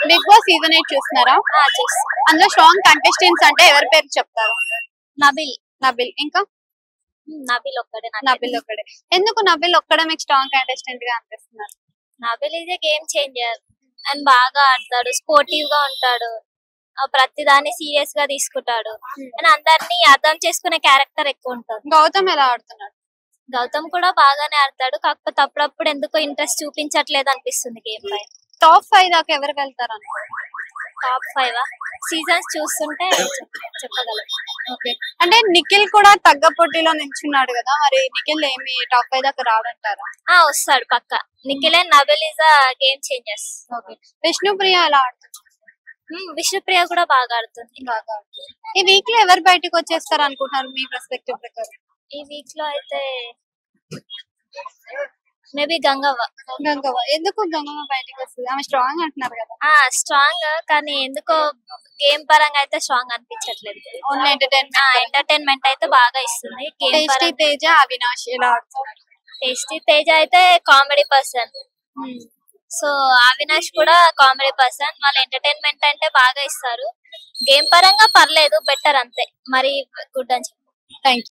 Big boss season 8 చూస్తున్నారా? అందులో strong contestants అంటే ఎవరి పేరు చెప్తారు? నబిల్ నబిల్ ఇంకా నబిల్ ఒక్కడే. ఎందుకు నబిల్ ఒక్కడే మీకు స్ట్రాంగ్ కంటెస్టెంట్ గా అనిపిస్తున్నారు? Nabil is game changer and బాగా ఆడతాడు, స్పోర్టివ్ గా ఉంటాడు, ప్రతి దాన్ని సీరియస్ గా తీసుకుంటాడు అండ్ అందరినీ అర్థం చేసుకునే క్యారెక్టర్ ఎక్కువ ఉంటుంది. గౌతమ్ ఎలా ఆడుతున్నాడు? గౌతమ్ కూడా బాగానే ఆడతాడు, కాకపోతే అప్పుడప్పుడు ఎందుకో ఇంట్రెస్ట్ చూపించట్లేదు అనిపిస్తుంది గేమ్ పై. టాప్ 5 దాకా ఎవరు వెళ్తారు? టాప్ 5 సీజన్స్ చూస్తుంటే చెప్పగలం. ఓకే, అంటే నిఖిల్ కూడా తగ్గ పోటీలో నిల్చున్నాడు కదా, మరి నిఖిల్ ఏమి టాప్ 5 దాకా రాడంటారా? వస్తాడు పక్క. Nikhil and Nabil is game changers. Okay, Vishnupriya ఎలా ఆడుతుంది? విష్ణుప్రియ కూడా బాగా ఆడుతుంది. ఈ వీక్ లో ఎవరు బయటకు వచ్చేస్తారు అనుకుంటున్నారు మీ పర్స్పెక్టివ్ ప్రకారం? ఈ వీక్ లో అయితే మేబీ గంగవ్వ. ఎందుకు గంగవ్వ బయటకు వస్తుంది? ఆమె స్ట్రాంగ్ అంటున్నారు కదా. స్ట్రాంగ్, కానీ ఎందుకో గేమ్ పరంగా అయితే స్ట్రాంగ్ అనిపించట్లేదు. ఓన్లీ ఎంటర్టైన్మెంట్ అయితే బాగా ఇస్తుంది. టేస్టీ తేజ, అవినాష్ ఎలా ఆడుతున్నారు? టేస్టీ తేజ అయితే కామెడీ పర్సన్, సో అవినాష్ కూడా కామెడీ పర్సన్. వాళ్ళు ఎంటర్టైన్మెంట్ అంటే బాగా ఇస్తారు. గేమ్ పరంగా పర్లేదు, బెటర్ అంతే, మరి గుడ్ అని చెప్పి. Thank you.